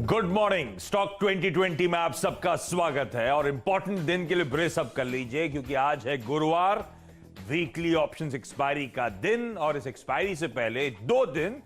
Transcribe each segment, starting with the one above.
Good morning. Stock 2020 में आप सबका स्वागत है और इंपॉर्टेंट दिन के लिए ब्रेस अप कर लीजिए क्योंकि आज है गुरुवार, वीकली ऑप्शंस एक्सपायरी का दिन और इस एक्सपायरी से पहले 2 दिन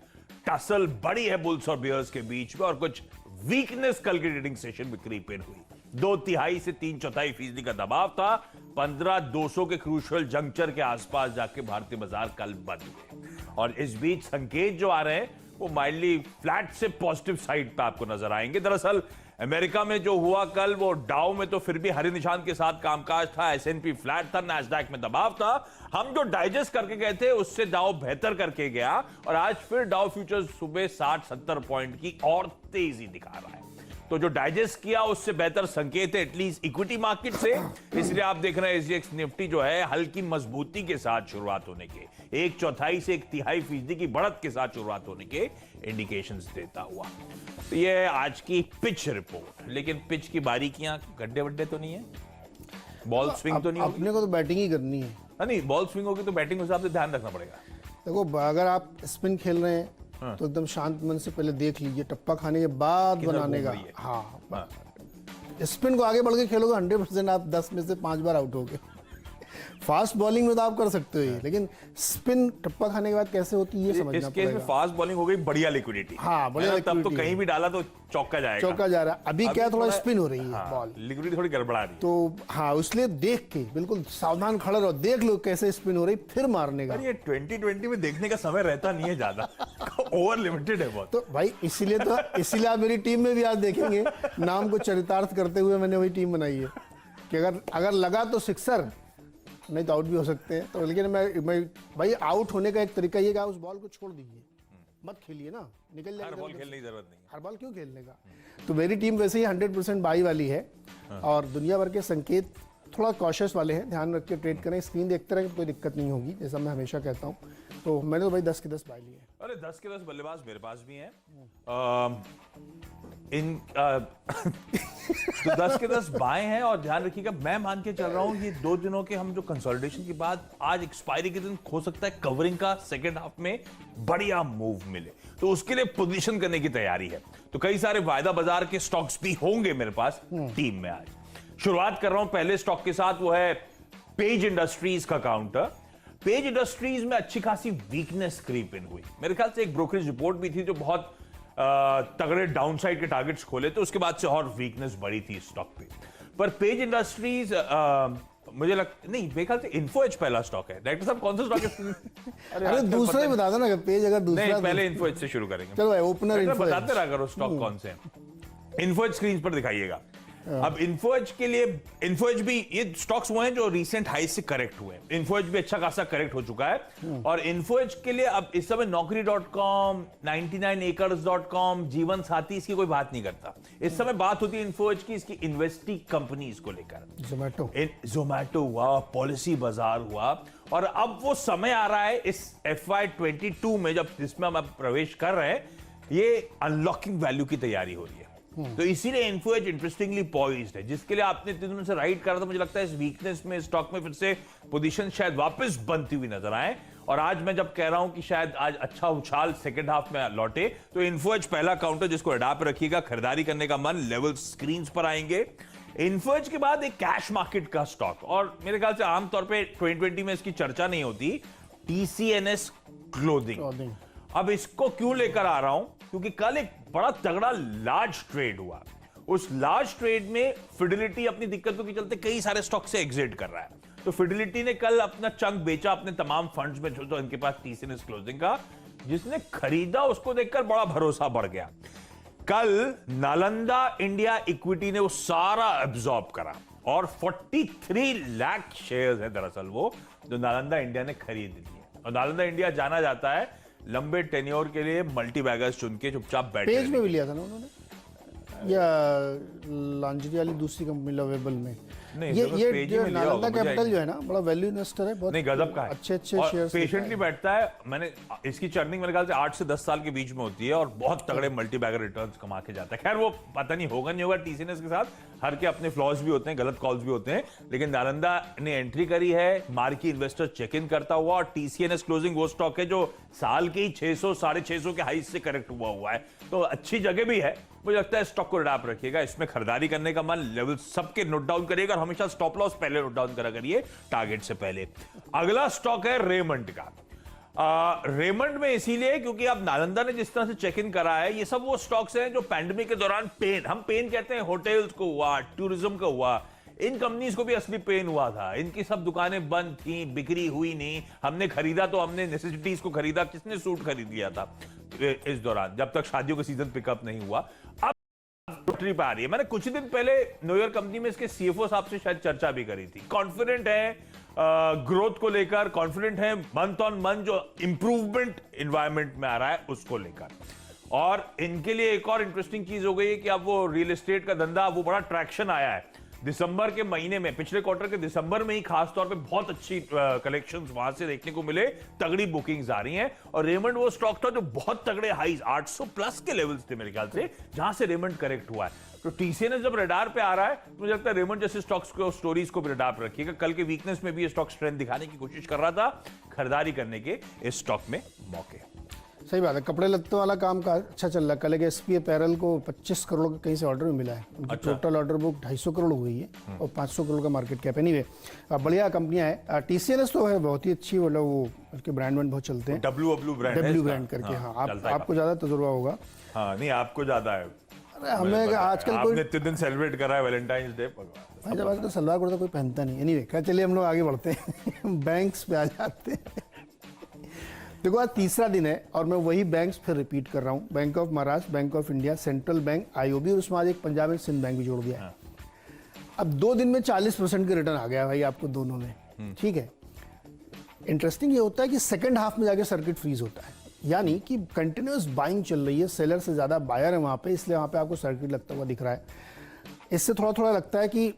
टसल बड़ी है बुल्स और बियर्स के बीच में और कुछ वीकनेस कल के ट्रेडिंग सेशन में क्रीप इन हुई। 2/3 से 3/4% का दबाव था। 15,200 के क्रूशियल जंक्चर के आसपास जाके भारतीय बाजार कल बंद हुए और इस बीच संकेत जो आ रहे हैं वो माइल्डली फ्लैट से पॉजिटिव साइड पे आपको नजर आएंगे। दरअसल अमेरिका में जो हुआ कल वो डाउ में तो फिर भी हरे निशान के साथ कामकाज था, S&P फ्लैट था, नैस्डैक में दबाव था। हम जो डाइजेस्ट करके गए थे उससे डाउ बेहतर करके गया और आज फिर डाउ फ्यूचर्स सुबह 60-70 पॉइंट की और तेजी दिखा रहा है। तो जो डाइजेस्ट किया उससे बेहतर संकेत है एटलीस्ट इक्विटी मार्केट से, इसलिए आप देख रहे हैं SGX निफ्टी जो है हल्की मजबूती के साथ शुरुआत होने के 1/4 से 1/3% की बढ़त के साथ शुरुआत होने के इंडिकेशंस देता हुआ। तो ये आज की पिच रिपोर्ट, लेकिन पिच की बारीकियां गड्ढे वड्ढे तो नहीं है, बॉल स्विंग तो नहीं होगी। अपने को तो बैटिंग ही करनी है। नहीं, बॉल स्विंग होगी तो बैटिंग के हिसाब से ध्यान रखना पड़ेगा। देखो अगर आप स्पिन खेल रहे हैं तो एकदम शांत मन से पहले देख लीजिए, टप्पा खाने के बाद बनाने का। हाँ, स्पिन को आगे बढ़ के खेलोगे 100% आप 10 में से 5 बार आउट होगे। फास्ट बॉलिंग में तो आप कर सकते हो ये, लेकिन स्पिन टप्पा खाने के बाद कैसे होती है ये समझना पड़ेगा। इस केस में फास्ट बॉलिंग हो गई, बढ़िया लिक्विडिटी। हाँ, बढ़िया तब तो कहीं भी डाला तो चौका जाएगा। चौका जा रहा है। अभी क्या थोड़ा स्पिन हो रही है बॉल, लिक्विडिटी थोड़ी गड़बड़ा रही है। तो हाँ, इसलिए देख के बिल्कुल सावधान खड़ा रहो, देख लो कैसे स्पिन हो रही, फिर मारने का। ये 2020 में देखने का समय रहता नहीं है ज्यादा, ओवर लिमिटेड है बहुत। तो भाई इसीलिए आप मेरी टीम में भी आज देखेंगे नाम को चरितार्थ करते हुए मैंने वही टीम बनाई है कि अगर लगा तो सिक्सर, नहीं तो आउट भी हो सकते हैं। तो लेकिन मैं भाई आउट होने का एक तरीका ये कि उस बॉल को छोड़ दीजिए, मत खेलिए ना, निकल जाएगा। हर बॉल खेलने की जरूरत नहीं है। हर बॉल क्यों खेलने का। तो मेरी टीम वैसे ही 100% बाई वाली है और दुनिया भर के संकेत थोड़ा कॉशियस वाले हैं, ध्यान रख के ट्रेड करें। स्क्रीन देखते रहें तो कोई दिक्कत नहीं होगी, जैसा मैं हमेशा कहता हूँ। तो मैंने तो भाई 10 के 10 बाई लिए। अरे 10 के 10 बल्लेबाज मेरे पास भी हैं। तो 10 के 10 बाएं हैं और ध्यान रखिएगा मैं मान के चल रहा हूं ये 2 दिनों के हम जो कंसोलिडेशन के बाद आज एक्सपायरी के दिन हो सकता है कवरिंग का सेकंड हाफ में बढ़िया मूव मिले, तो उसके लिए पोजीशन करने की तैयारी है। तो कई सारे वायदा बाजार के स्टॉक्स भी होंगे मेरे पास टीम में। आज शुरुआत कर रहा हूं पहले स्टॉक के साथ, वो है पेज इंडस्ट्रीज का काउंटर। पेज इंडस्ट्रीज में अच्छी खासी वीकनेस क्रीप इन हुई। मेरे ख्याल से एक ब्रोकरेज रिपोर्ट भी थी जो बहुत तगड़े डाउनसाइड के टारगेट्स खोले थे, उसके बाद से और वीकनेस बढ़ी थी स्टॉक पे। पर पेज इंडस्ट्रीज मुझे नहीं, मेरे ख्याल से इन्फोएज पहला स्टॉक है। डायरेक्टर साहब कौन सा स्टॉक है? अरे दूसरा ही बता दो ना, पेज अगर दूसरा। नहीं, पहले इन्फोएज से शुरू करेंगे। चलो ओपनर इन्फोएज बताते रहा करो स्टॉक कौन से हैं। इन्फोएज स्क्रीन पर दिखाइएगा। अब इन्फोएज के लिए, इन्फोएज भी ये स्टॉक्स वो हैं जो रीसेंट हाई से करेक्ट हुए। इन्फोएज भी अच्छा खासा करेक्ट हो चुका है और इन्फोएज के लिए अब इस समय Naukri.com, 99acres.com, जीवन साथी इसकी कोई बात नहीं करता। इस समय बात होती है इन्फोएज की इसकी इन्वेस्टी कंपनीज को लेकर। जोमैटो हुआ, पॉलिसी बाजार हुआ और अब वो समय आ रहा है इस FY22 में जब जिसमें हम अब प्रवेश कर रहे हैं, ये अनलॉकिंग वैल्यू की तैयारी हो रही है। तो इसीलिए इन्फोएज इंटरेस्टिंगली पॉइज्ड है, जिसके लिए आपने इतने दिनों से राइड करा था। मुझे लगता है इस वीकनेस में स्टॉक में फिर से पोजीशन शायद वापस बनती हुई नजर आए और आज मैं जब कह रहा हूं कि शायद आज अच्छा उछाल सेकंड हाफ में लौटे, तो इन्फोएज पहला काउंटर जिसको अडॉप्ट रखिएगा। खरीदारी करने का मन, लेवल स्क्रीन पर आएंगे। इन्फोएज के बाद एक कैश मार्केट का स्टॉक, और मेरे ख्याल से आमतौर पर 2020 में इसकी चर्चा नहीं होती, TCNS क्लोथिंग। अब इसको क्यों लेकर आ रहा हूं, क्योंकि कल एक बड़ा तगड़ा लार्ज ट्रेड हुआ। उस लार्ज ट्रेड में फिडेलिटी अपनी दिक्कतों के चलते कई सारे स्टॉक से एग्जिट कर रहा है। तो फिडेलिटी ने कल अपना चंक बेचा अपने तमाम फंड्स में जो इनके पास TCNS क्लोजिंग का। जिसने खरीदा उसको देखकर बड़ा भरोसा बढ़ गया। कल नालंदा इंडिया इक्विटी ने वो सारा एब्जॉर्ब करा और 43 लाख शेयर्स है दरअसल वो जो नालंदा इंडिया ने खरीद लिए। और नालंदा इंडिया जाना जाता है लंबे टेन्योर के लिए मल्टी बैगर्स चुन के चुपचाप बैठे। पेज में भी लिया था ना उन्होंने, या लांजरी वाली दूसरी कंपनी लवेबल में। नहीं, ये जरूर ये पेज ही जो में लिया नालंदा होगा, मुझे कैपिटल idea जो है ना, बड़ा वैल्यू इन्वेस्टर है, बहुत नहीं गजब का है, अच्छे और शेयर्स पेशेंटली बैठता है। मैंने इसकी चर्निंग मेरे ख्याल से 8 से 10 साल के बीच में होती है और बहुत तगड़े मल्टी बैगर रिटर्न्स कमा के जाता है। खैर वो पता नहीं होगा नहीं होगा टीसीएस के साथ, हर के अपने फ्लॉज भी होते हैं, गलत कॉल्स भी होते हैं, लेकिन नालंदा ने एंट्री करी है, मार्की इन्वेस्टर चेक इन करता हुआ, और टीसीएस क्लोजिंग वो स्टॉक है जो साल के ही 600 650 के हाई से करेक्ट हुआ है, तो अच्छी जगह भी है। मुझे लगता है स्टॉक को रिडाप रखिएगा, इसमें खरीदारी करने का मन, लेवल सबके नोट डाउन करिएगा और हमेशा स्टॉप लॉस पहले नोट डाउन करा करिए टारगेट से पहले। अगला स्टॉक है रेमंड का। रेमंड में इसीलिए क्योंकि अब नालंदा ने जिस तरह से चेक इन करा है, ये सब वो स्टॉक्स हैं जो पैंडेमिक के दौरान पेन, हम पेन कहते हैं होटल्स को हुआ, टूरिज्म को हुआ, इन कंपनीज को भी असली पेन हुआ था। इनकी सब दुकानें बंद थी, बिक्री हुई नहीं, हमने खरीदा तो हमने नेसेसिटीज को खरीदा, किसने सूट खरीद लिया था इस दौरान जब तक शादियों का सीजन पिकअप नहीं हुआ। अब लॉटरी पे आ रही है। मैंने कुछ दिन पहले न्यूयॉर्क कंपनी में इसके सीएफओ साहब से शायद चर्चा भी करी थी। कॉन्फिडेंट है ग्रोथ को लेकर, कॉन्फिडेंट है मंथ ऑन मंथ जो इंप्रूवमेंट एनवायरनमेंट में आ रहा है उसको लेकर। और इनके लिए एक और इंटरेस्टिंग चीज हो गई है कि अब वो रियल एस्टेट का धंधा, वो बड़ा ट्रैक्शन आया है। दिसंबर के महीने में, पिछले क्वार्टर के दिसंबर में ही खास तौर पे बहुत अच्छी कलेक्शंस वहां से देखने को मिले, तगड़ी बुकिंग्स आ रही हैं। और रेमंड वो स्टॉक था जो बहुत तगड़े हाईज 800 प्लस के लेवल्स थे मेरे ख्याल से, जहां से रेमंड करेक्ट हुआ है। तो टीसीएस जब रडार पे आ रहा है तो मुझे लगता है रेमंड जैसे स्टॉक्स को, स्टोरीज को भी रडार पे रखिएगा। कल के वीकनेस में भी ये स्टॉक स्ट्रेंथ दिखाने की कोशिश कर रहा था, खरीदारी करने के इस स्टॉक में मौके। सही बात है, कपड़े लत्ते वाला काम का अच्छा चल रहा है। कल एक एसपी अपैरल को 25 करोड़ का कहीं से ऑर्डर मिला है, उनकी टोटल ऑर्डर बुक 250 करोड़ हो गई है और 500 करोड़ का मार्केट कैप। एनीवे बढ़िया कंपनियां है। टीसीएस तो है बहुत ही अच्छी, मतलब वो उसके ब्रांड बहुत चलते हैं, डब्ल्यू ब्रांड करके। हाँ, आपको ज्यादा तजुर्बा होगा। हाँ नहीं, आपको ज्यादा है। अरे हमें आजकल कोई इतने दिन सेलिब्रेट करा है वैलेंटाइंस डे, भाई जब आजकल सलवार कुर्ता कोई पहनता नहीं। एनीवे क्या, चलिए हम लोग आगे बढ़ते हैं बैंक्स पे आ जाते हैं। देखो आज तीसरा दिन है और मैं वही बैंक्स फिर रिपीट कर रहा हूँ, bank of Maharashtra, bank of India, central bank, IOB, और उसमें आज एक पंजाब एंड सिंध बैंक भी जोड़ दिया है। अब 2 दिन में 40% के रिटर्न आ गया भाई आपको दोनों में, ठीक है। इंटरेस्टिंग ये होता है कि सेकंड हाफ में जाके सर्किट फ्रीज होता है, यानी कि कंटिन्यूस बाइंग चल रही है, सेलर से ज़्यादा बायर है वहाँ पे, इसलिए वहाँ पे आपको सर्किट लगता हुआ दिख रहा है। इससे थोड़ा थोड़ा लगता है कि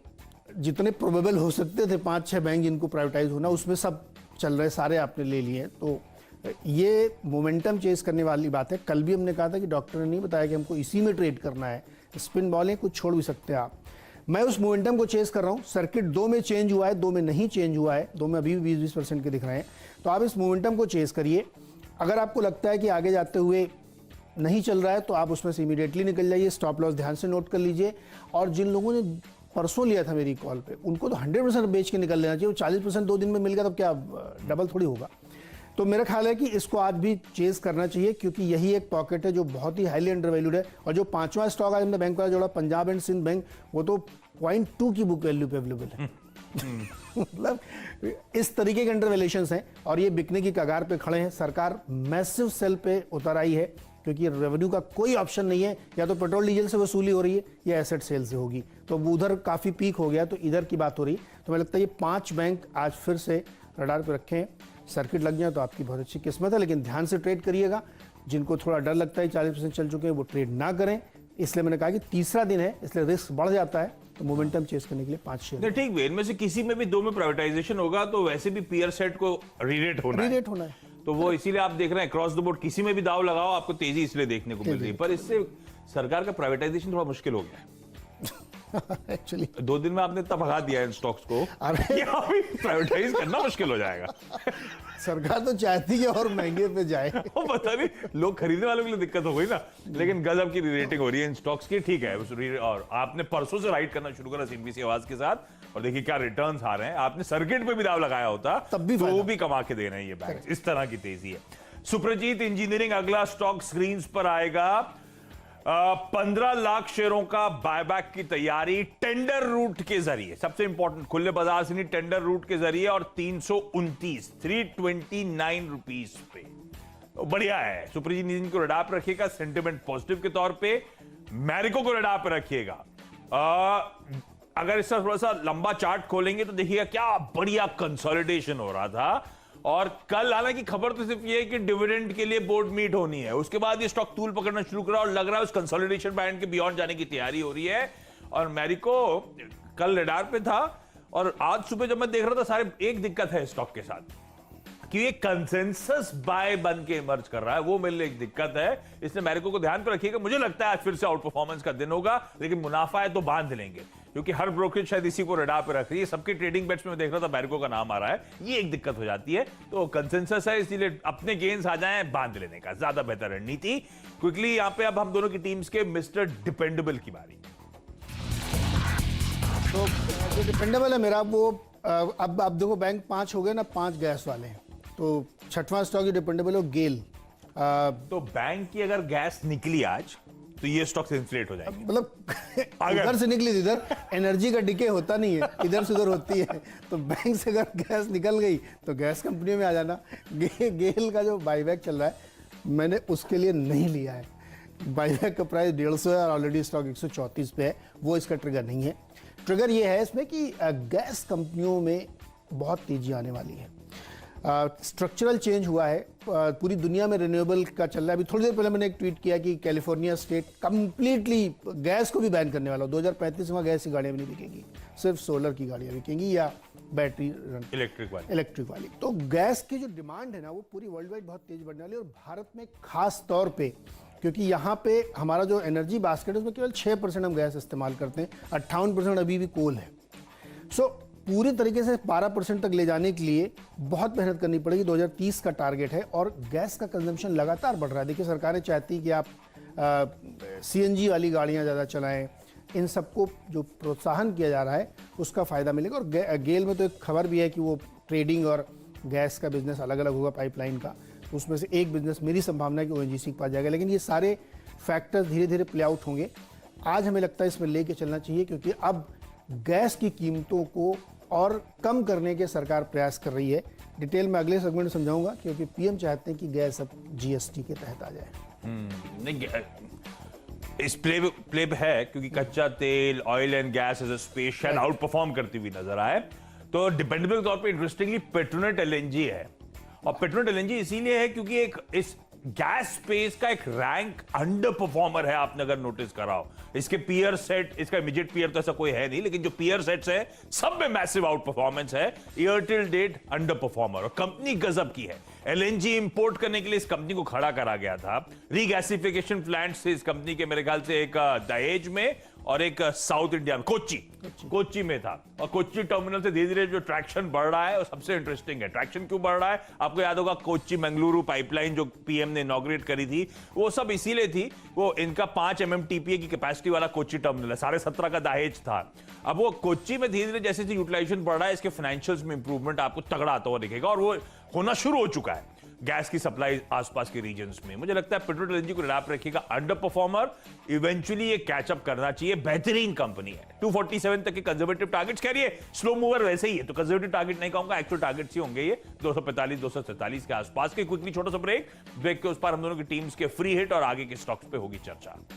जितने प्रोबेबल हो सकते थे 5-6 बैंक जिनको प्राइवेटाइज होना, उसमें सब चल रहे, सारे आपने ले लिए। तो ये मोमेंटम चेस करने वाली बात है। कल भी हमने कहा था कि डॉक्टर ने नहीं बताया कि हमको इसी में ट्रेड करना है, स्पिन बॉलें कुछ छोड़ भी सकते हैं आप। मैं उस मोमेंटम को चेस कर रहा हूँ। सर्किट 2 में चेंज हुआ है, 2 में नहीं चेंज हुआ है, 2 में अभी भी 20-20% के दिख रहे हैं। तो आप इस मोमेंटम को चेस करिए। अगर आपको लगता है कि आगे जाते हुए नहीं चल रहा है तो आप उसमें से इमीडिएटली निकल जाइए। स्टॉप लॉस ध्यान से नोट कर लीजिए। और जिन लोगों ने परसों लिया था मेरी कॉल पे, उनको तो 100% बेच के निकल लेना चाहिए। वो 40% 2 दिन में मिल गया तो क्या डबल थोड़ी होगा। तो मेरा ख्याल है कि इसको आज भी चेज करना चाहिए, क्योंकि यही एक पॉकेट है जो बहुत ही हाईली अंडरवैल्यूड है। और जो 5वां स्टॉक आज हमने बैंक वाला जोड़ा, पंजाब एंड सिंध बैंक, वो तो 0.2 की बुक वैल्यू पे अवेलेबल है। मतलब इस तरीके के अंडरवैल्यूएशंस हैं और ये बिकने की कगार पे खड़े हैं। सरकार मैसिव सेल पे उतर आई है, क्योंकि रेवेन्यू का कोई ऑप्शन नहीं है। या तो पेट्रोल डीजल से वसूली हो रही है या एसेट सेल से होगी। तो उधर काफ़ी पीक हो गया, तो इधर की बात हो रही। तो मुझे लगता है ये 5 बैंक आज फिर से रडार पे रखें। सर्किट लग जाए तो आपकी बहुत अच्छी किस्मत है, लेकिन ध्यान से ट्रेड करिएगा। जिनको थोड़ा डर लगता है 40% चल चुके हैं, वो ट्रेड ना करें। इसलिए मैंने कहा कि तीसरा दिन है, इसलिए रिस्क बढ़ जाता है। तो मोमेंटम चेस करने के लिए 5 शेयर। ठीक है, इनमें से किसी में भी 2 में प्राइवेटाइजेशन होगा तो वैसे भी पीयर सेट को रीरेट होना है। तो वो इसीलिए आप देख रहे हैं क्रॉस द बोर्ड, किसी में भी दाव लगाओ आपको तेजी इसलिए देखने को मिल रही है। पर इससे सरकार का प्राइवेटाइजेशन थोड़ा मुश्किल हो गया है। एक्चुअली 2 दिन में आपने इतना भगा दिया इन स्टॉक्स को, प्राइवेटाइज करना मुश्किल हो जाएगा। सरकार तो चाहती है और महंगे पे जाए। वो पता नहीं, लोग खरीदने वालों के लिए दिक्कत हो गई ना। लेकिन गजब की रेटिंग हो रही है इन स्टॉक्स की, ठीक है। और आपने परसों से राइड करना शुरू करा सीनबीसी आवाज के साथ, और देखिए क्या रिटर्न्स आ रहे हैं। आपने सर्किट पे भी दाव लगाया होता तब भी तो वो भी कमा के दे रहे हैं ये बैंक। इस तरह की तेजी है। सुप्रजीत इंजीनियरिंग अगला स्टॉक स्क्रीन पर आएगा। 15 लाख शेयरों का बायबैक की तैयारी टेंडर रूट के जरिए, सबसे इंपॉर्टेंट, खुले बाजार से नहीं, टेंडर रूट के जरिए, और 329 रुपीस पे। तो बढ़िया है। सुप्रजीत इंजीनियरिंग को रडार पर रखिएगा, सेंटिमेंट पॉजिटिव के तौर पे। मैरिको को रडार पर रखिएगा। अगर इसका थोड़ा सा लंबा चार्ट खोलेंगे तो देखिएगा क्या बढ़िया कंसोलिडेशन हो रहा था। और कल हालांकि खबर तो सिर्फ ये है कि डिविडेंड के लिए बोर्ड मीट होनी है, उसके बाद ये स्टॉक तूल पकड़ना शुरू करा और लग रहा है उस कंसोलिडेशन बैंड के बियॉन्ड जाने की तैयारी हो रही है। और मैरिको कल रडार पे था, और आज सुबह जब मैं देख रहा था सारे, एक दिक्कत है स्टॉक के साथ कि ये कंसेंसस बाय बन के इमर्ज कर रहा है, वो मेरे लिए एक दिक्कत है। इसलिए मैरिको को ध्यान पे रखिएगा। मुझे लगता है आज फिर से आउट परफॉर्मेंस का दिन होगा, लेकिन मुनाफा है तो बांध लेंगे, क्योंकि हर ब्रोकरेज शायद इसी को रडार पे रख रही है। सबके ट्रेडिंग बेट्स में मैं देख रहा था मैरिको का नाम आ रहा है, ये एक दिक्कत हो जाती है। तो कंसेंसस है, इसलिए अपने गेन्स आ जाएं, बांध लेने का ज्यादा बेहतर रणनीति। क्विकली यहां पे अब हम दोनों की टीम्स के मिस्टर डिपेंडेबल की बारी। तो जो डिपेंडेबल है मेरा वो अब आप देखो बैंक 5 हो गए ना, 5 गैस वाले हैं, तो छठवां स्टॉक जो डिपेंडेबल है वो गेल। तो बैंक की अगर गैस निकली आज तो ये स्टॉक से इन्फ्लेट हो जाएंगे, मतलब इधर से निकली इधर, एनर्जी का डिके होता नहीं है, इधर से उधर होती है। तो बैंक से अगर गैस निकल गई तो गैस कंपनी में आ जाना। गेल का जो बाईबैक चल रहा है, मैंने उसके लिए नहीं लिया है। बाईबैक का प्राइस 150 है और ऑलरेडी स्टॉक 134 पे है, वो इसका ट्रिगर नहीं है। ट्रिगर ये है इसमें कि गैस कंपनियों में बहुत तेजी आने वाली है। स्ट्रक्चरल चेंज हुआ है, पूरी दुनिया में रिन्यूएबल का चल रहा है। अभी थोड़ी देर पहले मैंने एक ट्वीट किया कि कैलिफोर्निया स्टेट कंप्लीटली गैस को भी बैन करने वाला है। 2035 में गैस की गाड़ियाँ भी नहीं बिकेंगी, सिर्फ सोलर की गाड़ियाँ बिकेंगी या बैटरी इलेक्ट्रिक वाली। तो गैस की जो डिमांड है ना, वो पूरी वर्ल्ड वाइड बहुत तेज बढ़ने वाली है, और भारत में खास तौर पे, क्योंकि यहाँ पे हमारा जो एनर्जी बास्केट है उसमें केवल 6% हम गैस इस्तेमाल करते हैं, 58% अभी भी कोल है। सो पूरी तरीके से 12% तक ले जाने के लिए बहुत मेहनत करनी पड़ेगी। 2030 का टारगेट है और गैस का कंजम्पशन लगातार बढ़ रहा है। देखिए, सरकारें चाहती कि आप CNG वाली गाड़ियाँ ज़्यादा चलाएं, इन सबको जो प्रोत्साहन किया जा रहा है उसका फ़ायदा मिलेगा। और गेल में तो एक खबर भी है कि वो ट्रेडिंग और गैस का बिजनेस अलग अलग होगा, पाइपलाइन का, तो उसमें से एक बिजनेस मेरी संभावना है कि ONGC के पास जाएगा। लेकिन ये सारे फैक्टर्स धीरे धीरे प्ले आउट होंगे। आज हमें लगता है इसमें लेके चलना चाहिए, क्योंकि अब गैस की कीमतों को और कम करने के सरकार प्रयास कर रही है। डिटेल में अगले सेगमेंट में समझाऊंगा, क्योंकि PM चाहते हैं कि गैस अब GST के तहत आ जाए। नहीं, इस प्ले है, क्योंकि कच्चा तेल, oil and gas as a space शायद आउट परफॉर्म करती हुई नजर आए। तो डिपेंडेबल तौर पे इंटरेस्टिंगली पेट्रोनेट LNG है, और पेट्रोनेट LNG इसीलिए है क्योंकि एक इस गैस स्पेस का एक रैंक अंडर परफॉर्मर है। आपने अगर नोटिस करा हो, इसके पीयर सेट, इसका इमीडिएट पीयर तो ऐसा कोई है नहीं, लेकिन जो पीयर सेट्स है सब में मैसिव आउट परफॉर्मेंस है। Year till date underperformer, और कंपनी गजब की है। LNG इंपोर्ट करने के लिए इस कंपनी को खड़ा करा गया था। रीगैसिफिकेशन प्लांट से इस कंपनी के मेरे ख्याल से एक दहेज में और एक साउथ इंडिया में कोच्चि में था। और कोच्चि टर्मिनल से धीरे धीरे जो ट्रैक्शन बढ़ रहा है, और सबसे इंटरेस्टिंग है ट्रैक्शन क्यों बढ़ रहा है। आपको याद होगा कोच्चि मंगलुरु पाइपलाइन जो PM ने इनॉग्रेट करी थी, वो सब इसीलिए थी, वो इनका 5 MMTPA की कैपेसिटी वाला कोच्चि टर्मिनल है, 17.5 का दहेज था। अब वो कोच्चि में धीरे धीरे जैसे यूटिलाइजेशन बढ़ रहा है, इसके फाइनेंशियल्स में इंप्रूवमेंट आपको तगड़ा आता हुआ दिखेगा, और वो होना शुरू हो चुका है गैस की सप्लाई आसपास के रीजन्स में। मुझे लगता है पेट्रोल LNG को रैप रखिएगा, अंडर परफॉर्मर, इवेंचुअली ये कैचअप करना चाहिए। बेहतरीन कंपनी है। 247 तक के कंजर्वेटिव टारगेट्स कह रही है, स्लो मूवर वैसे ही है, तो कंजर्वेटिव टारगेट नहीं कहूंगा, एक्चुअल टारगेट्स ही होंगे ये 245 247 के आसपास के। क्विकली छोटा सा ब्रेक के उस पर हम दोनों की टीम्स के फ्री हिट और आगे के स्टॉक्स पे होगी चर्चा।